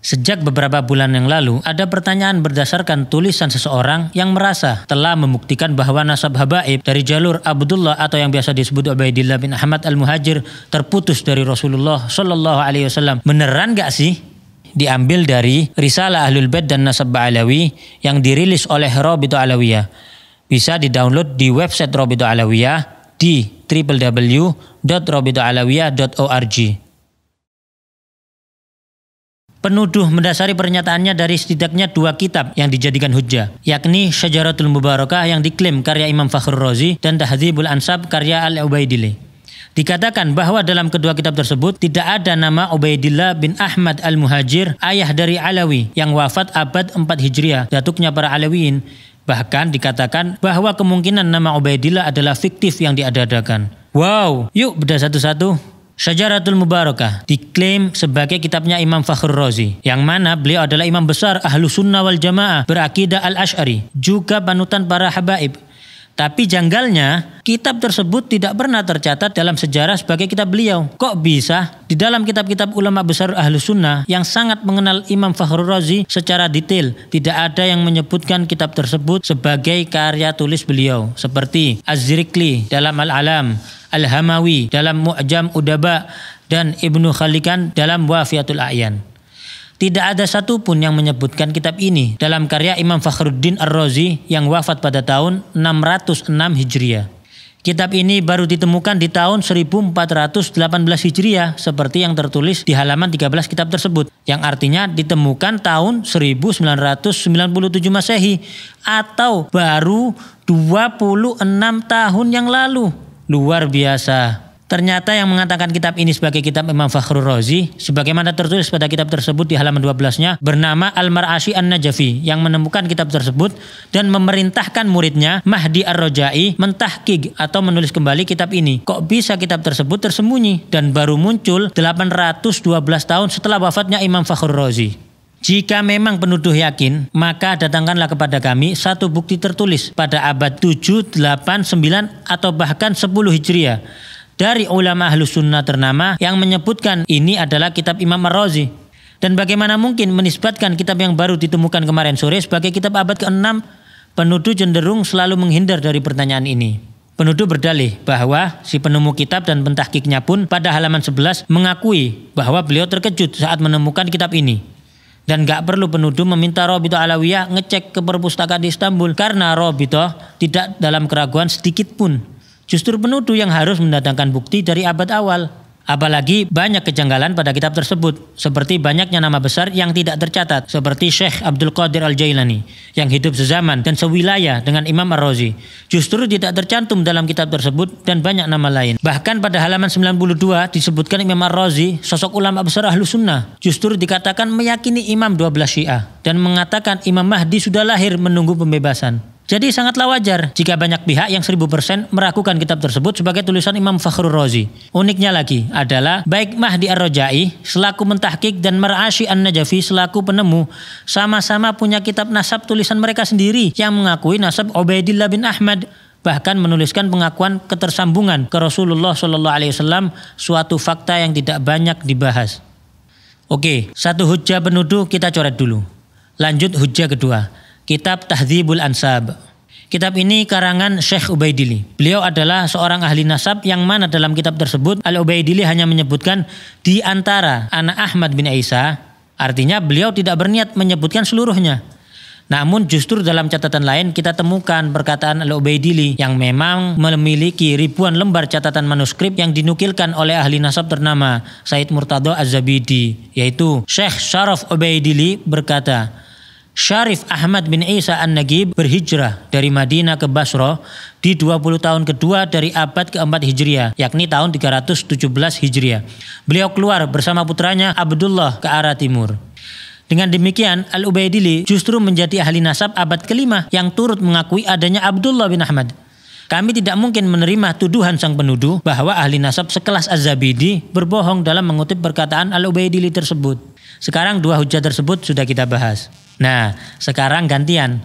Sejak beberapa bulan yang lalu, ada pertanyaan berdasarkan tulisan seseorang yang merasa telah membuktikan bahwa nasab habaib dari jalur Abdullah atau yang biasa disebut Ubaidillah bin Ahmad al-Muhajir terputus dari Rasulullah Shallallahu Alaihi Wasallam. Beneran gak sih? Diambil dari Risalah Ahlul Bait dan Nasab Ba'alawi yang dirilis oleh Rabithah Alawiyah. Bisa didownload di website Rabithah Alawiyah di www.rabithahalawiyah.org. Penuduh mendasari pernyataannya dari setidaknya 2 kitab yang dijadikan hujjah, yakni Syajaratul Mubarakah yang diklaim karya Imam Fakhrur Razi dan Tahdzibul Ansab karya Al-Ubaidili. Dikatakan bahwa dalam kedua kitab tersebut tidak ada nama Ubaidillah bin Ahmad al-Muhajir, ayah dari Alawi yang wafat abad 4 Hijriah, datuknya para Alawiyin. Bahkan dikatakan bahwa kemungkinan nama Ubaidillah adalah fiktif yang diada-adakan. Wow, yuk bedah satu-satu. Syajaratul Mubarakah diklaim sebagai kitabnya Imam Fakhrur Razi, yang mana beliau adalah imam besar Ahlu Sunnah wal Jamaah berakidah Al-Ash'ari, juga panutan para habaib. Tapi janggalnya, kitab tersebut tidak pernah tercatat dalam sejarah sebagai kitab beliau. Kok bisa? Di dalam kitab-kitab ulama besar Ahlu Sunnah yang sangat mengenal Imam Fakhrur Razi secara detail, tidak ada yang menyebutkan kitab tersebut sebagai karya tulis beliau. Seperti Az-Zirikli dalam Al-Alam, Al-Hamawi dalam Mu'jam Udaba, dan Ibnu Khalikan dalam Wafiatul A'yan. Tidak ada satupun yang menyebutkan kitab ini dalam karya Imam Fakhruddin Ar-Razi yang wafat pada tahun 606 Hijriah. Kitab ini baru ditemukan di tahun 1418 Hijriah seperti yang tertulis di halaman 13 kitab tersebut, yang artinya ditemukan tahun 1997 Masehi atau baru 26 tahun yang lalu. Luar biasa. Ternyata yang mengatakan kitab ini sebagai kitab Imam Fakhrur Razi, sebagaimana tertulis pada kitab tersebut di halaman 12-nya, bernama Al-Mar'ashi An-Najafi, yang menemukan kitab tersebut dan memerintahkan muridnya Mahdi Ar-Rajai mentahqiq atau menulis kembali kitab ini. Kok bisa kitab tersebut tersembunyi dan baru muncul 812 tahun setelah wafatnya Imam Fakhrur Razi? Jika memang penuduh yakin, maka datangkanlah kepada kami satu bukti tertulis pada abad 7, 8, 9 atau bahkan 10 Hijriah dari ulama Ahlus Sunnah ternama yang menyebutkan ini adalah kitab Imam Ar-Razi. Dan bagaimana mungkin menisbatkan kitab yang baru ditemukan kemarin sore sebagai kitab abad ke-6? Penuduh cenderung selalu menghindar dari pertanyaan ini. Penuduh berdalih bahwa si penemu kitab dan pentahqiqnya pun pada halaman 11 mengakui bahwa beliau terkejut saat menemukan kitab ini. Dan gak perlu penuduh meminta Rabithah Alawiyah ngecek ke perpustakaan di Istanbul, karena Rabithah tidak dalam keraguan sedikit pun. Justru penuduh yang harus mendatangkan bukti dari abad awal. Apalagi banyak kejanggalan pada kitab tersebut, seperti banyaknya nama besar yang tidak tercatat, seperti Syekh Abdul Qadir Al-Jailani yang hidup sezaman dan sewilayah dengan Imam Ar-Razi. Justru tidak tercantum dalam kitab tersebut dan banyak nama lain. Bahkan pada halaman 92 disebutkan Imam Ar-Razi, sosok ulama besar Ahlu Sunnah, justru dikatakan meyakini Imam 12 Syiah dan mengatakan Imam Mahdi sudah lahir menunggu pembebasan. Jadi sangatlah wajar jika banyak pihak yang 1000% meragukan kitab tersebut sebagai tulisan Imam Fakhrur Razi. Uniknya lagi adalah baik Mahdi Ar-Rajai selaku mentahqiq dan Mar'ashi An-Najafi selaku penemu sama-sama punya kitab nasab tulisan mereka sendiri yang mengakui nasab Ubaidillah bin Ahmad, bahkan menuliskan pengakuan ketersambungan ke Rasulullah Shallallahu Alaihi Wasallam, suatu fakta yang tidak banyak dibahas. Oke, satu hujjah penuduh kita coret dulu. Lanjut hujjah kedua. Kitab Tahdzibul Ansab. Kitab ini karangan Syekh Ubaidili. Beliau adalah seorang ahli nasab yang mana dalam kitab tersebut Al-Ubaidili hanya menyebutkan di antara anak Ahmad bin Isa. Artinya beliau tidak berniat menyebutkan seluruhnya. Namun justru dalam catatan lain kita temukan perkataan Al-Ubaidili yang memang memiliki ribuan lembar catatan manuskrip yang dinukilkan oleh ahli nasab ternama Said Murtadha Az-Zabidi, yaitu Syekh Syaraf Ubaidili berkata, Syarif Ahmad bin Isa An-Nagib berhijrah dari Madinah ke Basra di 20 tahun kedua dari abad ke-4 Hijriah, yakni tahun 317 Hijriah. Beliau keluar bersama putranya Abdullah ke arah timur. Dengan demikian, Al-Ubaidili justru menjadi ahli nasab abad ke-5 yang turut mengakui adanya Abdullah bin Ahmad. Kami tidak mungkin menerima tuduhan sang penuduh bahwa ahli nasab sekelas Az-Zabidi berbohong dalam mengutip perkataan Al-Ubaidili tersebut. Sekarang 2 hujjah tersebut sudah kita bahas. Nah, sekarang gantian.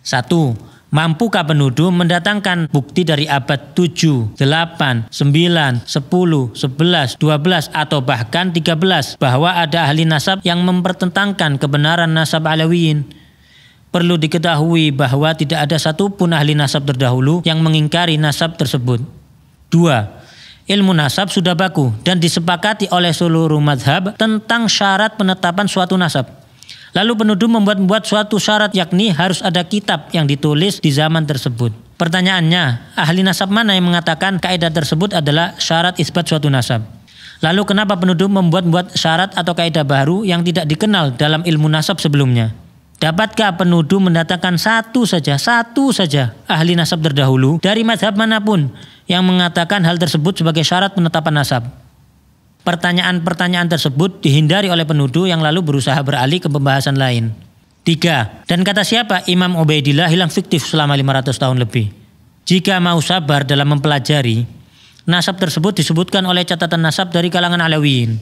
1. Mampukah penuduh mendatangkan bukti dari abad 7, 8, 9, 10, 11, 12 atau bahkan 13 bahwa ada ahli nasab yang mempertentangkan kebenaran nasab Alawiyin? Perlu diketahui bahwa tidak ada satupun ahli nasab terdahulu yang mengingkari nasab tersebut. 2. Ilmu nasab sudah baku dan disepakati oleh seluruh mazhab tentang syarat penetapan suatu nasab. Lalu penuduh membuat suatu syarat, yakni harus ada kitab yang ditulis di zaman tersebut. Pertanyaannya, ahli nasab mana yang mengatakan kaidah tersebut adalah syarat isbat suatu nasab? Lalu kenapa penuduh membuat syarat atau kaidah baru yang tidak dikenal dalam ilmu nasab sebelumnya? Dapatkah penuduh mendatangkan satu saja ahli nasab terdahulu dari mazhab manapun yang mengatakan hal tersebut sebagai syarat penetapan nasab? Pertanyaan-pertanyaan tersebut dihindari oleh penuduh yang lalu berusaha beralih ke pembahasan lain. 3. Dan kata siapa Imam Ubaidillah hilang fiktif selama 500 tahun lebih? Jika mau sabar dalam mempelajari, nasab tersebut disebutkan oleh catatan nasab dari kalangan Alawiyin.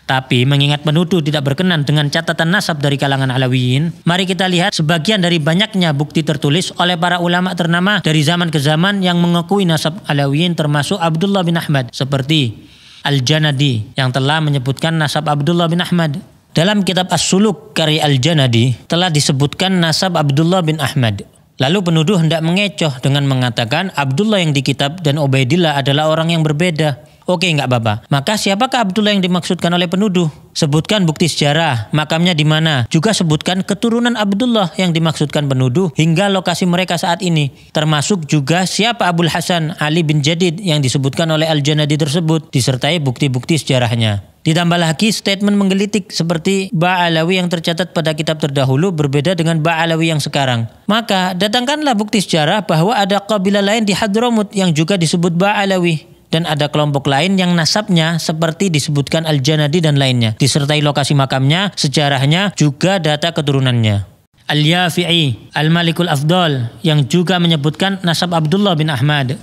Tapi mengingat penuduh tidak berkenan dengan catatan nasab dari kalangan Alawiyin, mari kita lihat sebagian dari banyaknya bukti tertulis oleh para ulama ternama dari zaman ke zaman yang mengakui nasab Alawiyin, termasuk Abdullah bin Ahmad, seperti Al-Janadi yang telah menyebutkan nasab Abdullah bin Ahmad. Dalam kitab As-Suluk karya Al-Janadi telah disebutkan nasab Abdullah bin Ahmad. Lalu penuduh hendak mengecoh dengan mengatakan Abdullah yang di kitab dan Ubaidillah adalah orang yang berbeda. Oke, enggak apa-apa. Maka siapakah Abdullah yang dimaksudkan oleh penuduh? Sebutkan bukti sejarah, makamnya di mana. Juga sebutkan keturunan Abdullah yang dimaksudkan penuduh hingga lokasi mereka saat ini. Termasuk juga siapa Abul Hasan Ali bin Jadid yang disebutkan oleh Al-Janadi tersebut, disertai bukti-bukti sejarahnya. Ditambah lagi statement menggelitik seperti Ba'alawi yang tercatat pada kitab terdahulu berbeda dengan Ba'alawi yang sekarang. Maka datangkanlah bukti sejarah bahwa ada kabilah lain di Hadramut yang juga disebut Ba'alawi. Dan ada kelompok lain yang nasabnya seperti disebutkan Al-Janadi dan lainnya, disertai lokasi makamnya, sejarahnya, juga data keturunannya. Al-Yafi'i, Al-Malikul Afdal yang juga menyebutkan nasab Abdullah bin Ahmad.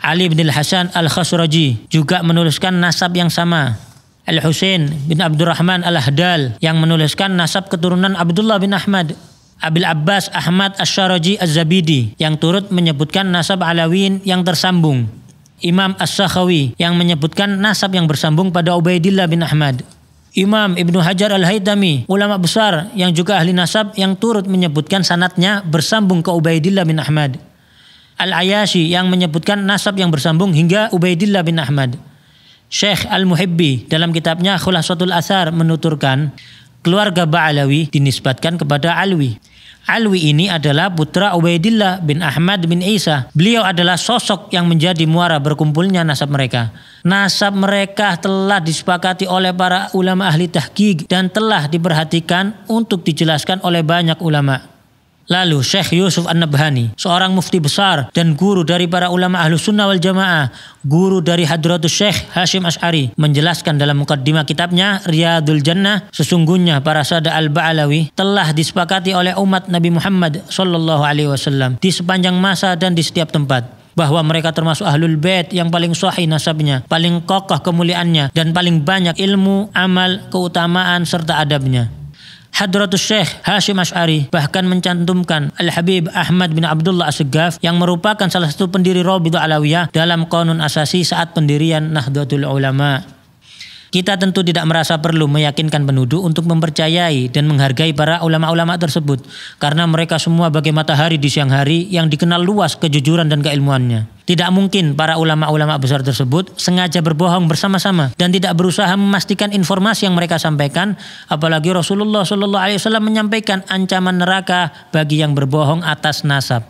Ali bin Al-Hasan Al-Khasraji juga menuliskan nasab yang sama. Al-Husain bin Abdurrahman Al-Ahdal yang menuliskan nasab keturunan Abdullah bin Ahmad. Abil Abbas Ahmad Asy-Syaraji Az-Zabidi yang turut menyebutkan nasab Alawiyin yang tersambung. Imam As-Sakhawi yang menyebutkan nasab yang bersambung pada Ubaidillah bin Ahmad. Imam Ibnu Hajar Al-Haytami, ulama besar yang juga ahli nasab yang turut menyebutkan sanadnya bersambung ke Ubaidillah bin Ahmad. Al-Ayashi yang menyebutkan nasab yang bersambung hingga Ubaidillah bin Ahmad. Syekh Al-Muhibbi dalam kitabnya Khulasatul Athar menuturkan keluarga Ba'alawi dinisbatkan kepada Alwi. Alwi ini adalah putra Ubaidillah bin Ahmad bin Isa. Beliau adalah sosok yang menjadi muara berkumpulnya nasab mereka. Nasab mereka telah disepakati oleh para ulama ahli tahqiq dan telah diperhatikan untuk dijelaskan oleh banyak ulama. Lalu Syekh Yusuf An-Nabhani, seorang mufti besar dan guru dari para ulama Ahlus Sunnah wal Jamaah, guru dari Hadratus Syekh Hashim Asy'ari, menjelaskan dalam mukaddimah kitabnya Riyadul Jannah, sesungguhnya para sada al-Ba'alawi telah disepakati oleh umat Nabi Muhammad SAW di sepanjang masa dan di setiap tempat, bahwa mereka termasuk Ahlul Bait yang paling sahih nasabnya, paling kokoh kemuliaannya, dan paling banyak ilmu, amal, keutamaan, serta adabnya. Hadratus Syekh Hashim Asy'ari bahkan mencantumkan Al-Habib Ahmad bin Abdullah As-Saggaf yang merupakan salah satu pendiri Rabithah Alawiyah dalam Qanun Asasi saat pendirian Nahdlatul Ulama. Kita tentu tidak merasa perlu meyakinkan penuduh untuk mempercayai dan menghargai para ulama-ulama tersebut, karena mereka semua bagai matahari di siang hari yang dikenal luas kejujuran dan keilmuannya. Tidak mungkin para ulama-ulama besar tersebut sengaja berbohong bersama-sama dan tidak berusaha memastikan informasi yang mereka sampaikan, apalagi Rasulullah SAW menyampaikan ancaman neraka bagi yang berbohong atas nasab.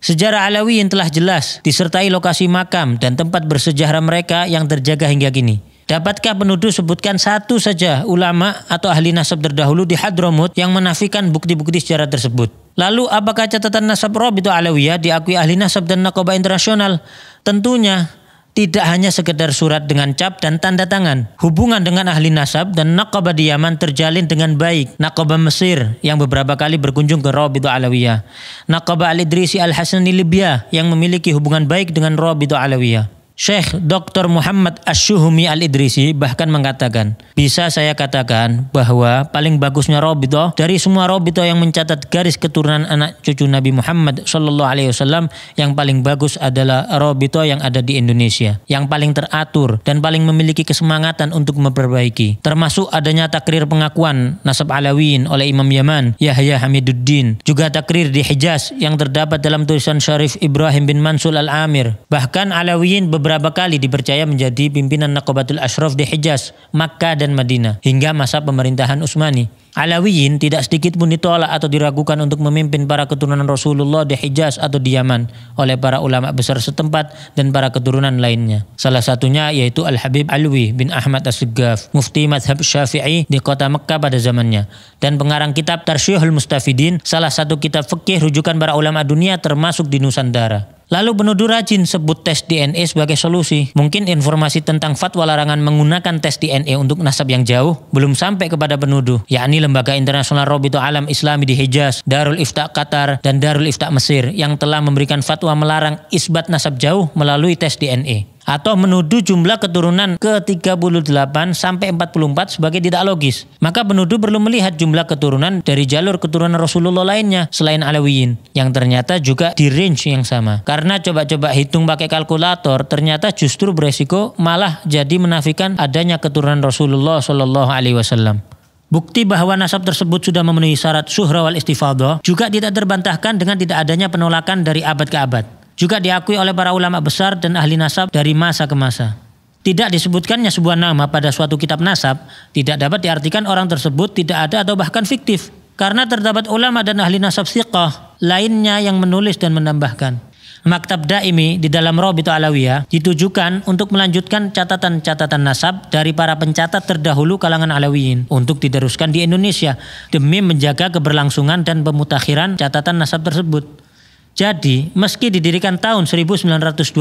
Sejarah Alawiyin telah jelas disertai lokasi makam dan tempat bersejarah mereka yang terjaga hingga kini. Dapatkah penuduh sebutkan satu saja ulama atau ahli nasab terdahulu di Hadramut yang menafikan bukti-bukti sejarah tersebut? Lalu apakah catatan nasab Rabithah Alawiyah diakui ahli nasab dan nakobah internasional? Tentunya tidak hanya sekedar surat dengan cap dan tanda tangan. Hubungan dengan ahli nasab dan nakobah di Yaman terjalin dengan baik. Nakobah Mesir yang beberapa kali berkunjung ke Rabithah Alawiyah. Nakobah Al-Idrisi Al-Hasani Libya yang memiliki hubungan baik dengan Rabithah Alawiyah. Syekh Dr. Muhammad Asy-Syuhumi Al-Idrisi bahkan mengatakan, bisa saya katakan bahwa paling bagusnya Rabithah dari semua Rabithah yang mencatat garis keturunan anak cucu Nabi Muhammad SAW, yang paling bagus adalah Rabithah yang ada di Indonesia, yang paling teratur dan paling memiliki kesemangatan untuk memperbaiki, termasuk adanya takrir pengakuan nasab Alawiyin oleh Imam Yaman Yahya Hamiduddin, juga takrir di Hijaz yang terdapat dalam tulisan Syarif Ibrahim bin Mansur Al-Amir. Bahkan Alawiyin beberapa kali dipercaya menjadi pimpinan Naqabatul Ashraf di Hijaz, Makkah dan Madinah hingga masa pemerintahan Utsmani. Alawiyin tidak sedikit pun ditolak atau diragukan untuk memimpin para keturunan Rasulullah di Hijaz atau di Yaman oleh para ulama besar setempat dan para keturunan lainnya. Salah satunya yaitu Al-Habib Alwi bin Ahmad As-Siggaf, mufti madhab Syafi'i di kota Mekkah pada zamannya, dan pengarang kitab Tarsyihul Mustafidin, salah satu kitab fikih rujukan para ulama dunia termasuk di Nusantara. Lalu penuduh rajin sebut tes DNA sebagai solusi. Mungkin informasi tentang fatwa larangan menggunakan tes DNA untuk nasab yang jauh belum sampai kepada penuduh, yakni Lembaga Internasional Rabithah Alam Islami di Hijaz, Darul Ifta Qatar, dan Darul Ifta Mesir yang telah memberikan fatwa melarang isbat nasab jauh melalui tes DNA. Atau menuduh jumlah keturunan ke-38 sampai 44 sebagai tidak logis. Maka penuduh perlu melihat jumlah keturunan dari jalur keturunan Rasulullah lainnya selain Alawiyin, yang ternyata juga di range yang sama. Karena coba-coba hitung pakai kalkulator, ternyata justru beresiko malah jadi menafikan adanya keturunan Rasulullah SAW. Bukti bahwa nasab tersebut sudah memenuhi syarat syuhrah wal istifadhah juga tidak terbantahkan dengan tidak adanya penolakan dari abad ke abad. Juga diakui oleh para ulama besar dan ahli nasab dari masa ke masa. Tidak disebutkannya sebuah nama pada suatu kitab nasab tidak dapat diartikan orang tersebut tidak ada atau bahkan fiktif, karena terdapat ulama dan ahli nasab thiqah lainnya yang menulis dan menambahkan. Maktab Daimi di dalam Rabithah Alawiyah ditujukan untuk melanjutkan catatan-catatan nasab dari para pencatat terdahulu kalangan Alawiyin untuk diteruskan di Indonesia demi menjaga keberlangsungan dan pemutakhiran catatan nasab tersebut. Jadi, meski didirikan tahun 1928,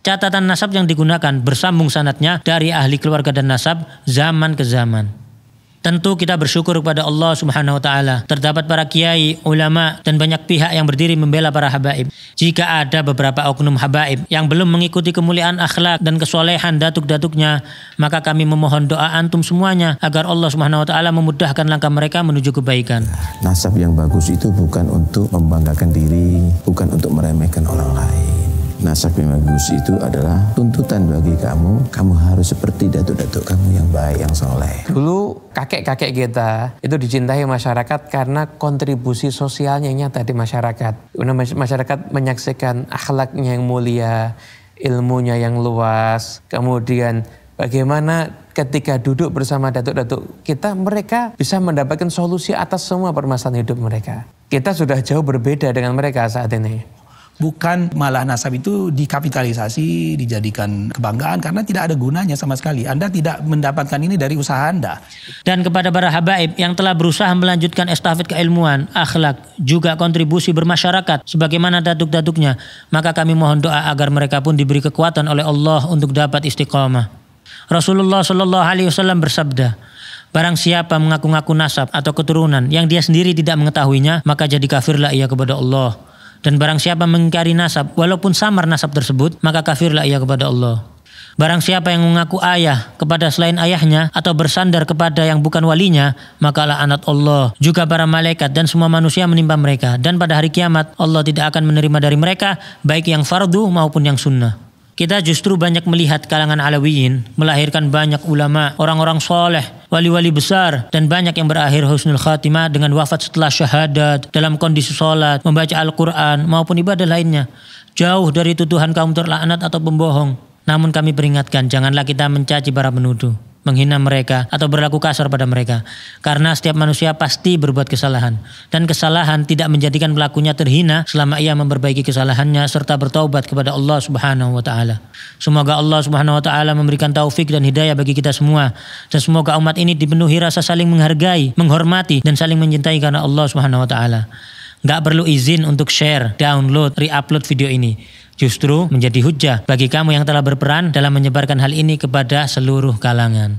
catatan nasab yang digunakan bersambung sanadnya dari ahli keluarga dan nasab zaman ke zaman. Tentu kita bersyukur kepada Allah Subhanahu wa taala. Terdapat para kiai, ulama, dan banyak pihak yang berdiri membela para habaib. Jika ada beberapa oknum habaib yang belum mengikuti kemuliaan akhlak dan kesolehan datuk-datuknya, maka kami memohon doa antum semuanya agar Allah Subhanahu wa taala memudahkan langkah mereka menuju kebaikan. Nasab yang bagus itu bukan untuk membanggakan diri, bukan untuk meremehkan orang lain. Nasab yang bagus itu adalah tuntutan bagi kamu. Kamu harus seperti datuk-datuk kamu yang baik, yang soleh. Dulu kakek-kakek kita itu dicintai masyarakat karena kontribusi sosialnya yang nyata di masyarakat. Masyarakat menyaksikan akhlaknya yang mulia, ilmunya yang luas. Kemudian bagaimana ketika duduk bersama datuk-datuk kita, mereka bisa mendapatkan solusi atas semua permasalahan hidup mereka. Kita sudah jauh berbeda dengan mereka saat ini. Bukan malah nasab itu dikapitalisasi, dijadikan kebanggaan karena tidak ada gunanya sama sekali. Anda tidak mendapatkan ini dari usaha Anda. Dan kepada para habaib yang telah berusaha melanjutkan estafet keilmuan, akhlak, juga kontribusi bermasyarakat sebagaimana datuk-datuknya, maka kami mohon doa agar mereka pun diberi kekuatan oleh Allah untuk dapat istiqamah. Rasulullah SAW bersabda, barang siapa mengaku-ngaku nasab atau keturunan yang dia sendiri tidak mengetahuinya, maka jadi kafirlah ia kepada Allah. Dan barang siapa mengingkari nasab walaupun samar nasab tersebut, maka kafirlah ia kepada Allah. Barang siapa yang mengaku ayah kepada selain ayahnya atau bersandar kepada yang bukan walinya, maka laknat Allah, juga para malaikat dan semua manusia menimpa mereka. Dan pada hari kiamat Allah tidak akan menerima dari mereka baik yang fardu maupun yang sunnah. Kita justru banyak melihat kalangan Alawiyin melahirkan banyak ulama, orang-orang soleh, wali-wali besar, dan banyak yang berakhir husnul khatimah dengan wafat setelah syahadat, dalam kondisi sholat, membaca Al-Quran, maupun ibadah lainnya. Jauh dari tuduhan kaum terlaknat atau pembohong. Namun kami peringatkan, janganlah kita mencaci para penuduh, menghina mereka, atau berlaku kasar pada mereka. Karena setiap manusia pasti berbuat kesalahan. Dan kesalahan tidak menjadikan pelakunya terhina selama ia memperbaiki kesalahannya serta bertaubat kepada Allah Subhanahu wa taala. Semoga Allah Subhanahu wa taala memberikan taufik dan hidayah bagi kita semua. Dan semoga umat ini dipenuhi rasa saling menghargai, menghormati, dan saling mencintai karena Allah Subhanahu wa taala. Gak perlu izin untuk share, download, re-upload video ini. Justru menjadi hujah bagi kamu yang telah berperan dalam menyebarkan hal ini kepada seluruh kalangan.